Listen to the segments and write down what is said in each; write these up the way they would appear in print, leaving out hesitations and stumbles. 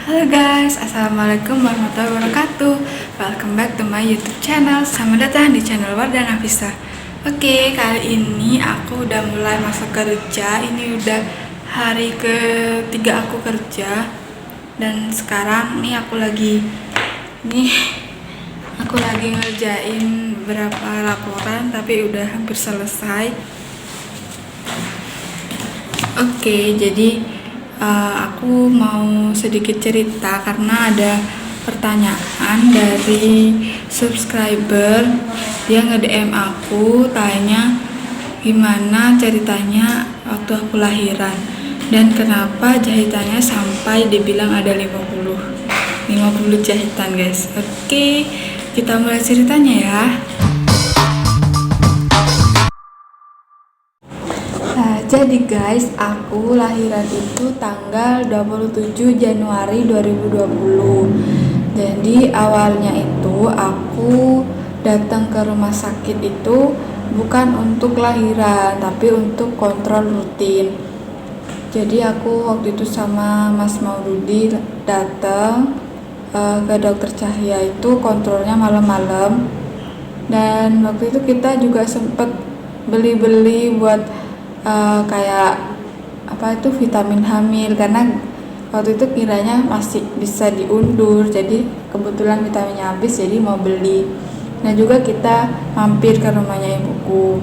Halo guys, assalamualaikum warahmatullahi wabarakatuh. Welcome back to my YouTube channel. Selamat datang di channel Wardah Nafisa. Oke, kali ini aku udah mulai masuk kerja. Ini udah hari ketiga aku kerja. Dan sekarang nih aku lagi ngerjain beberapa laporan, tapi udah hampir selesai. Oke, jadi aku mau sedikit cerita karena ada pertanyaan dari subscriber. Dia nge-DM aku tanya gimana ceritanya waktu aku lahiran dan kenapa jahitannya sampai dibilang ada 50 jahitan guys. Oke, kita mulai ceritanya ya. Jadi guys, aku lahiran itu tanggal 27 Januari 2020. Jadi awalnya itu aku datang ke rumah sakit itu bukan untuk lahiran, tapi untuk kontrol rutin. Jadi aku waktu itu sama Mas Maududi datang ke dokter Cahya itu kontrolnya malam-malam. Dan waktu itu kita juga sempet beli-beli buat kayak vitamin hamil, karena waktu itu kiranya masih bisa diundur, jadi kebetulan vitaminnya habis jadi mau beli. Nah juga kita mampir ke rumahnya ibuku.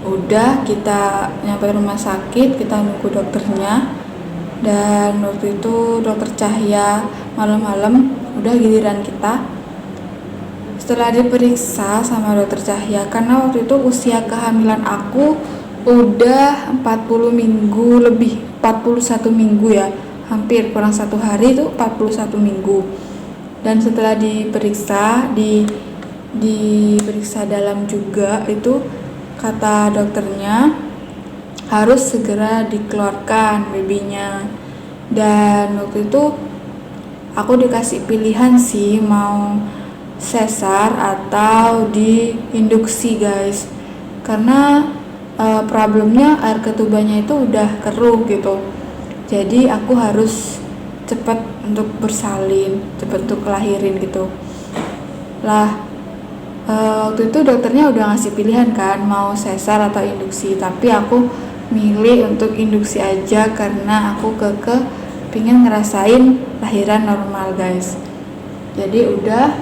Udah kita nyampe rumah sakit, kita nunggu dokternya, dan waktu itu dokter Cahya malam-malam udah giliran kita. Setelah diperiksa sama dokter Cahya, karena waktu itu usia kehamilan aku udah 40 minggu lebih, 41 minggu ya, hampir kurang 1 hari itu 41 minggu. Dan setelah diperiksa diperiksa dalam juga, itu kata dokternya harus segera dikeluarkan babynya. Dan waktu itu aku dikasih pilihan sih, mau sesar atau diinduksi guys, karena problemnya air ketubanya itu udah keruh gitu. Jadi aku harus cepat untuk bersalin, cepat untuk kelahirin gitu lah. Waktu itu dokternya udah ngasih pilihan kan, mau sesar atau induksi, tapi aku milih untuk induksi aja karena aku pingin ngerasain lahiran normal guys. Jadi udah,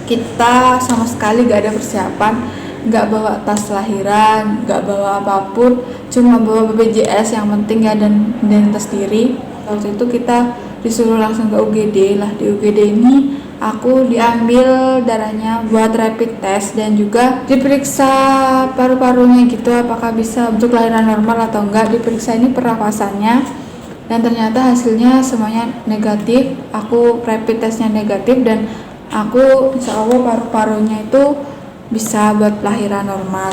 kita sama sekali gak ada persiapan, gak bawa tas lahiran, gak bawa apapun, cuma bawa BPJS yang penting ya, dan identitas diri. Waktu itu kita disuruh langsung ke UGD lah. Di UGD ini aku diambil darahnya buat rapid test dan juga diperiksa paru-parunya gitu, apakah bisa untuk lahiran normal atau enggak. Diperiksa ini pernapasannya, dan ternyata hasilnya semuanya negatif. Aku rapid testnya negatif dan aku insya Allah paru-parunya itu bisa buat lahiran normal.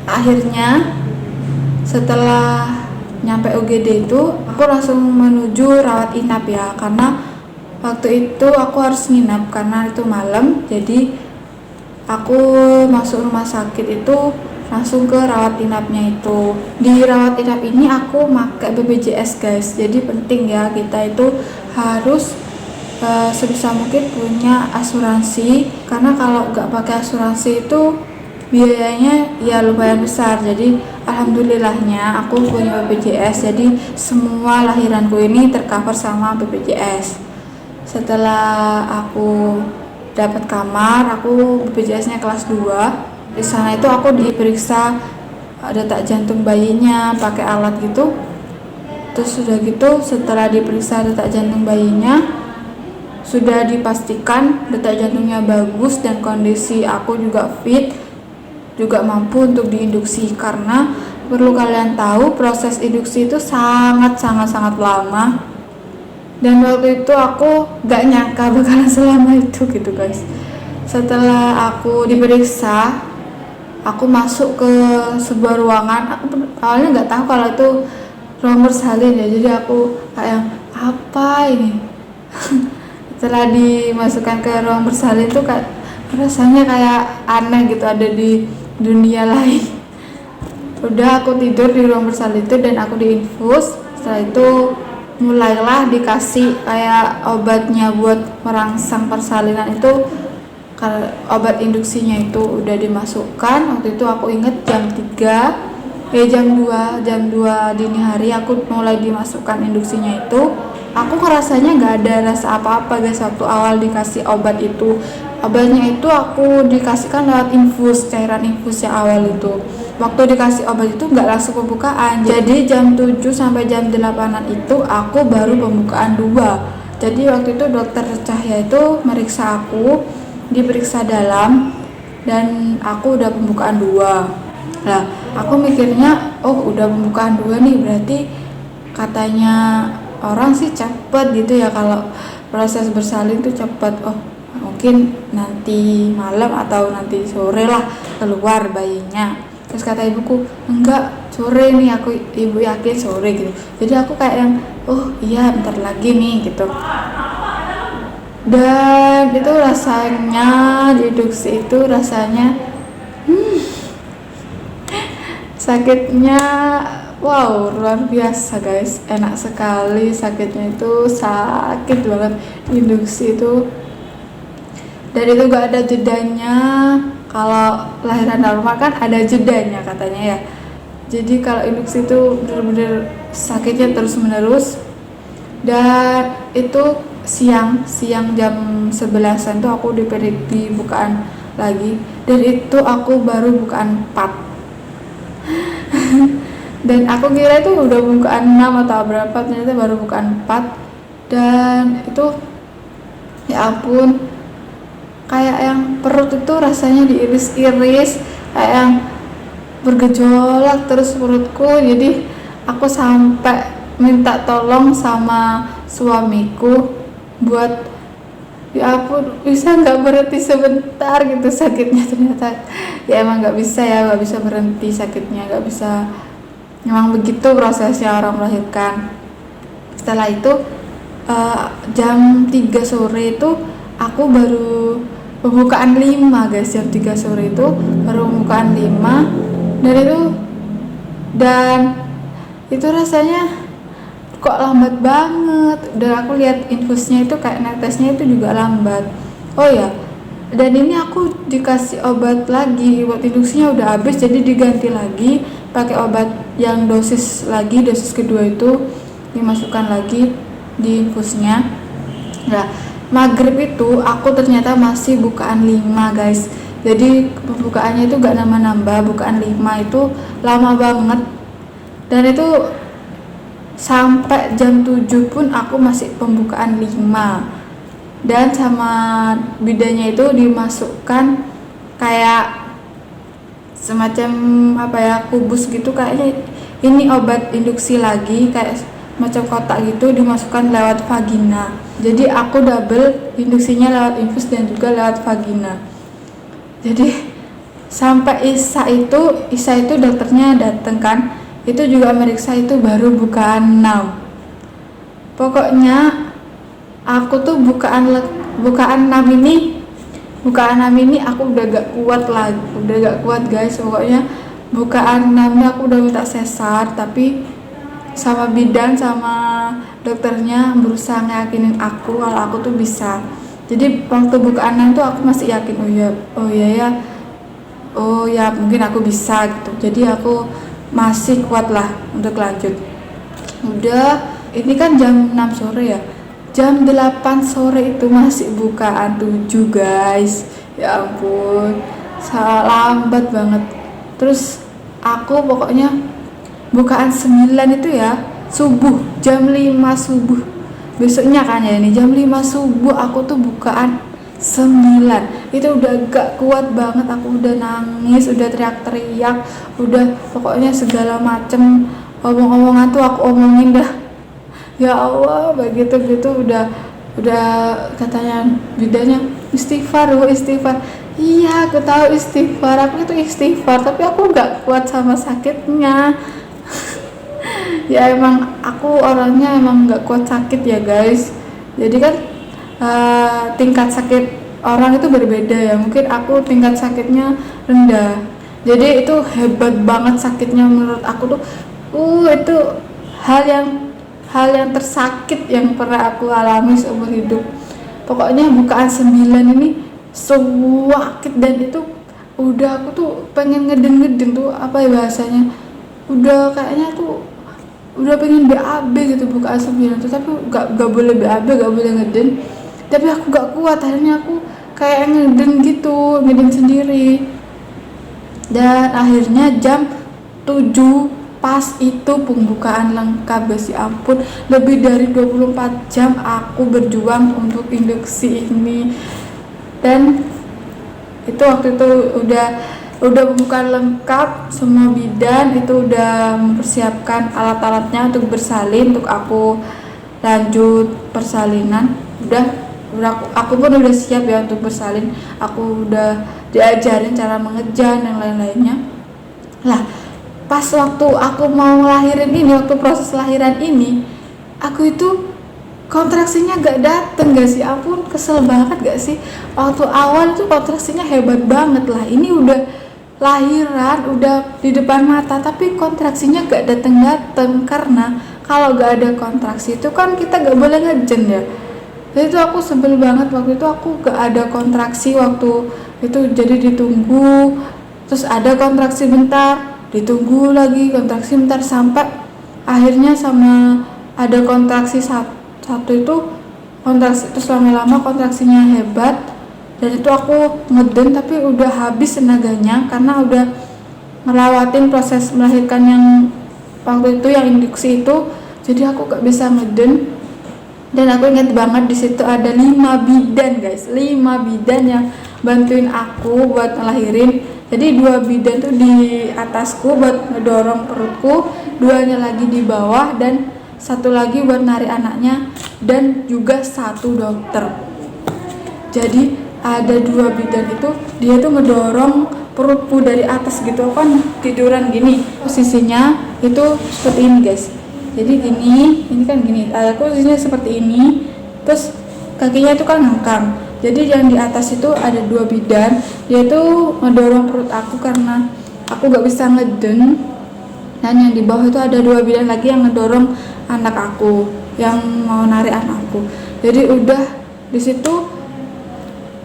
Akhirnya setelah nyampe UGD itu aku langsung menuju rawat inap ya, karena waktu itu aku harus nginap karena itu malam. Jadi aku masuk rumah sakit itu langsung ke rawat inapnya itu. Di rawat inap ini aku pakai BPJS guys, jadi penting ya kita itu harus sebisa mungkin punya asuransi, karena kalau nggak pakai asuransi itu biayanya ya lumayan besar. Jadi alhamdulillahnya aku punya BPJS, jadi semua lahiranku ini tercover sama BPJS. Setelah aku dapat kamar, aku BPJS-nya kelas 2. Di sana itu aku diperiksa detak jantung bayinya pakai alat gitu. Terus sudah gitu, setelah diperiksa detak jantung bayinya, sudah dipastikan detak jantungnya bagus dan kondisi aku juga fit, juga mampu untuk diinduksi. Karena perlu kalian tahu, proses induksi itu sangat lama, dan waktu itu aku gak nyangka bakalan selama itu gitu guys. Setelah aku diperiksa, aku masuk ke sebuah ruangan. Aku awalnya gak tahu kalau itu ruang bersalin ya, jadi aku kayak apa ini. Setelah dimasukkan ke ruang bersalin tuh rasanya kayak aneh gitu, ada di dunia lain. Udah aku tidur di ruang bersalin itu dan aku diinfus. Setelah itu mulailah dikasih kayak obatnya buat merangsang persalinan itu. Kalau obat induksinya itu udah dimasukkan, waktu itu aku inget jam 2 dini hari aku mulai dimasukkan induksinya itu. Aku ngerasanya nggak ada rasa apa-apa guys waktu awal dikasih obat itu. Obatnya itu aku dikasihkan lewat infus, cairan infus yang awal itu. Waktu dikasih obat itu nggak langsung pembukaan, jadi jam 7 sampai jam 8 itu aku baru pembukaan 2. Jadi waktu itu dokter Cahya itu meriksa aku, diperiksa dalam, dan aku udah pembukaan 2. Nah, aku mikirnya, oh udah pembukaan 2 nih, berarti katanya orang sih cepet gitu ya, kalau proses bersalin tuh cepet. Oh mungkin nanti malam atau nanti sore lah keluar bayinya. Terus kata ibuku, enggak, sore nih, ibu yakin sore gitu. Jadi aku kayak yang, oh iya bentar lagi nih gitu. Dan itu rasanya diduksi itu rasanya sakitnya wow luar biasa guys, enak sekali sakitnya, itu sakit banget induksi itu. Dan itu gak ada jedanya. Kalau lahiran normal kan ada jedanya katanya ya. Jadi kalau induksi itu bener-bener sakitnya terus menerus. Dan itu siang jam 11-an tuh aku di bukaan lagi, dan itu aku baru bukaan 4. Dan aku kira itu udah bukaan 6 atau berapa, ternyata baru bukaan 4. Dan itu ya ampun, kayak yang perut itu rasanya diiris-iris, kayak yang bergejolak terus perutku. Jadi aku sampai minta tolong sama suamiku buat, ya ampun bisa nggak berhenti sebentar gitu sakitnya. Ternyata ya emang nggak bisa berhenti sakitnya, nggak bisa, memang begitu prosesnya orang melahirkan. Setelah itu jam 3 sore itu aku baru pembukaan 5 guys. Jam 3 sore itu baru pembukaan 5, dan itu rasanya kok lambat banget. Dan aku lihat infusnya itu kayak netesnya itu juga lambat. Oh ya, dan ini aku dikasih obat lagi, obat induksinya udah habis, jadi diganti lagi pakai obat yang dosis kedua itu dimasukkan lagi di infusnya. Nah, maghrib itu aku ternyata masih bukaan 5 guys. Jadi pembukaannya itu gak nambah-nambah, bukaan 5 itu lama banget. Dan itu sampai jam 7 pun aku masih pembukaan 5. Dan sama bidanya itu dimasukkan kayak semacam kubus gitu, kayaknya ini obat induksi lagi, kayak macam kotak gitu, dimasukkan lewat vagina. Jadi aku double induksinya lewat infus dan juga lewat vagina. Jadi sampai Isa itu dokternya dateng kan, itu juga meriksa itu baru bukaan 6. Pokoknya aku tuh bukaan 6 ini aku udah gak kuat guys. Pokoknya bukaan 6 aku udah minta sesar, tapi sama bidan sama dokternya berusaha ngeyakinin aku kalau aku tuh bisa. Jadi waktu bukaan 6 tuh aku masih yakin, oh ya mungkin aku bisa gitu. Jadi aku masih kuat lah untuk lanjut. Udah, ini kan jam 6 sore ya, jam 8 sore itu masih bukaan 7 guys. Ya ampun, lambat banget. Terus aku pokoknya bukaan 9 itu ya subuh, jam 5 subuh besoknya kan ya, ini jam 5 subuh aku tuh bukaan 9. Itu udah gak kuat banget, aku udah nangis, udah teriak-teriak, udah pokoknya segala macem omong-omongan tuh aku omongin dah. Ya Allah, begitu udah katanya bidanya istighfar. Iya, aku tahu istighfar, aku itu istighfar, tapi aku gak kuat sama sakitnya. Ya emang aku orangnya emang gak kuat sakit ya guys. Jadi kan tingkat sakit orang itu berbeda ya, mungkin aku tingkat sakitnya rendah, jadi itu hebat banget sakitnya menurut aku tuh. Itu hal yang tersakit yang pernah aku alami seumur hidup. Pokoknya bukaan 9 ini sakit, dan itu udah aku tuh pengen ngeden tuh, apa ya bahasanya, udah kayaknya tuh udah pengen BAB gitu bukaan 9 tuh, tapi gak boleh BAB, gak boleh ngeden, tapi aku gak kuat, akhirnya aku kayak ngeden sendiri. Dan akhirnya jam 7 pas itu pembukaan lengkap, guys. Ya ampun, lebih dari 24 jam aku berjuang untuk induksi ini. Dan itu waktu itu udah pembukaan lengkap, semua bidan itu udah mempersiapkan alat-alatnya untuk bersalin, untuk aku lanjut persalinan. Udah aku pun udah siap ya untuk bersalin, aku udah diajarin cara mengejan dan lain-lainnya. Lah, pas waktu aku mau ngelahirin ini, waktu proses lahiran ini, aku itu kontraksinya gak dateng, gak sih? Ampun, kesel banget gak sih? Waktu awal itu kontraksinya hebat banget lah, ini udah lahiran, udah di depan mata, tapi kontraksinya gak dateng. Karena kalau gak ada kontraksi itu kan kita gak boleh ngejen ya. Jadi itu aku sebel banget, waktu itu aku gak ada kontraksi waktu itu, jadi ditunggu, terus ada kontraksi bentar, ditunggu lagi kontraksi bentar, sampai akhirnya sama ada kontraksi satu itu kontraksi, terus lama-lama kontraksinya hebat, dan itu aku ngeden tapi udah habis tenaganya karena udah ngelawatin proses melahirkan yang waktu itu yang induksi itu, jadi aku gak bisa ngeden. Dan aku ingat banget di situ ada 5 bidan, guys, 5 bidan yang bantuin aku buat ngelahirin. Jadi 2 bidan tuh di atasku buat ngedorong perutku, 2-nya lagi di bawah, dan 1 lagi buat narik anaknya, dan juga 1 dokter. Jadi ada 2 bidan itu, dia tuh ngedorong perutku dari atas gitu, kan tiduran gini, posisinya itu seperti ini, guys. Jadi gini, ini kan gini, aku posisinya seperti ini, terus kakinya itu kan ngangkang. Jadi yang di atas itu ada 2 bidan, dia tuh ngedorong perut aku karena aku gak bisa ngeden, dan yang di bawah itu ada 2 bidan lagi yang ngedorong anak aku, yang mau narik anakku. Jadi udah di situ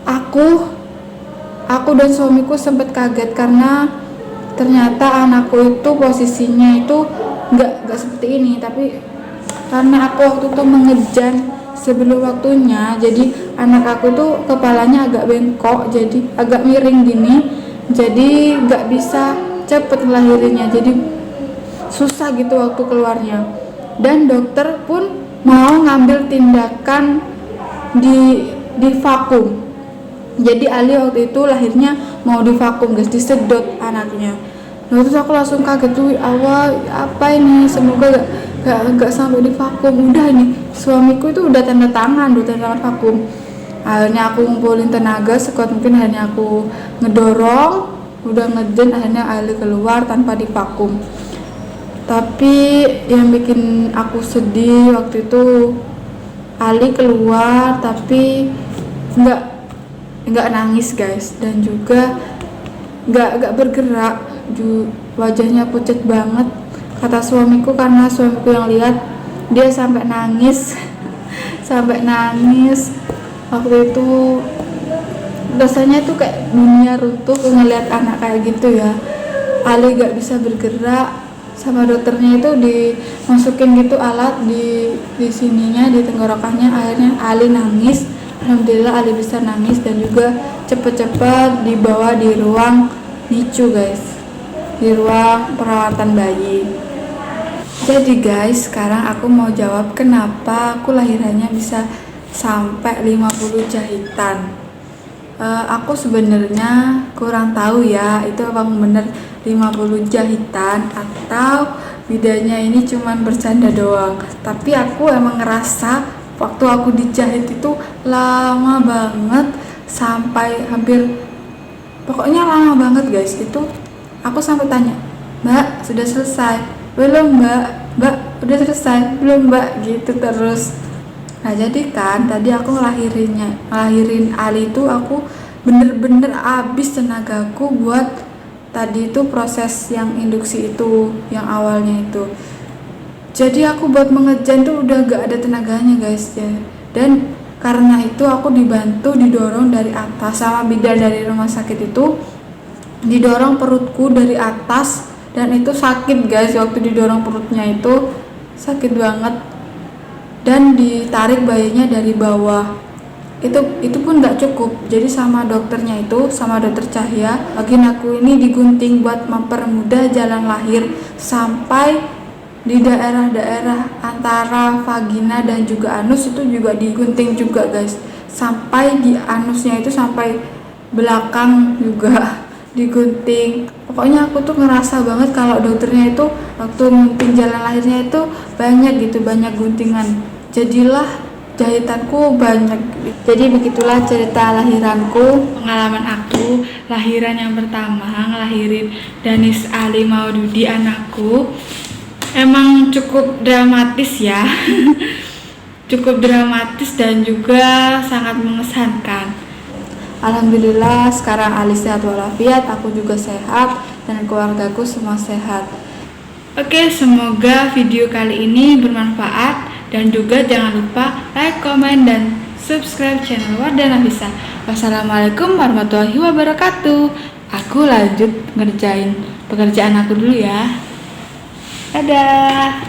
aku dan suamiku sempat kaget karena ternyata anakku itu posisinya itu nggak seperti ini, tapi karena aku waktu itu mengejan sebelum waktunya, jadi anak aku tuh kepalanya agak bengkok, jadi agak miring gini, jadi nggak bisa cepet ngelahirinnya, jadi susah gitu waktu keluarnya. Dan dokter pun mau ngambil tindakan di vakum. Jadi Ali waktu itu lahirnya mau di vakum, guys, disedot anaknya. Nah, terus aku langsung kaget tuh, awal apa ini, semoga gak sampai di vakum. Udah, ini suamiku itu udah tanda tangan vakum. Akhirnya aku ngumpulin tenaga sekuat mungkin, akhirnya aku ngedorong, udah ngeden, akhirnya Ali keluar tanpa di vakum. Tapi yang bikin aku sedih waktu itu, Ali keluar tapi nggak nangis, guys, dan juga nggak bergerak, wajahnya pucat banget kata suamiku, karena suamiku yang lihat dia sampai nangis waktu itu. Rasanya tuh kayak dunia runtuh ngeliat anak kayak gitu ya. Ali gak bisa bergerak, sama dokternya itu dimasukin gitu alat di sininya, di tenggorokannya. Akhirnya Ali nangis, alhamdulillah Ali bisa nangis, dan juga cepet-cepet dibawa di ruang NICU, guys, di ruang perawatan bayi. Jadi guys, sekarang aku mau jawab kenapa aku lahirannya bisa sampai 50 jahitan. Aku sebenarnya kurang tahu ya, itu emang bener 50 jahitan atau bidannya ini cuman bercanda doang. Tapi aku emang ngerasa waktu aku dijahit itu lama banget, sampai hampir, pokoknya lama banget, guys. Itu aku sampai tanya, "Mbak, sudah selesai?" "Belum, Mbak, udah selesai?" "Belum, Mbak," gitu terus. Nah, jadi kan tadi aku ngelahirin Ali itu aku bener-bener habis tenagaku buat tadi itu proses yang induksi itu, yang awalnya itu. Jadi aku buat mengejan tuh udah gak ada tenaganya guys ya. Dan karena itu aku didorong dari atas sama bidan dari rumah sakit itu, didorong perutku dari atas, dan itu sakit guys. Waktu didorong perutnya itu sakit banget, dan ditarik bayinya dari bawah. Itu pun nggak cukup, jadi sama dokternya itu, sama dokter Cahya, vaginaku ini digunting buat mempermudah jalan lahir sampai di daerah-daerah antara vagina dan juga anus itu juga digunting juga guys, sampai di anusnya itu sampai belakang juga digunting. Pokoknya aku tuh ngerasa banget kalau dokternya itu waktu gunting jalan lahirnya itu banyak guntingan, jadilah jahitanku banyak. Jadi begitulah cerita lahiranku, pengalaman aku lahiran yang pertama, ngelahirin Danis Ali Maududi anakku. Emang cukup dramatis ya. Cukup dramatis dan juga sangat mengesankan. Alhamdulillah sekarang Ali sehat walafiat, aku juga sehat dan keluargaku semua sehat. Oke, semoga video kali ini bermanfaat. Dan juga jangan lupa like, komen, dan subscribe channel Wardah Nafisa. Wassalamualaikum warahmatullahi wabarakatuh. Aku lanjut ngerjain pekerjaan aku dulu ya. Dadah.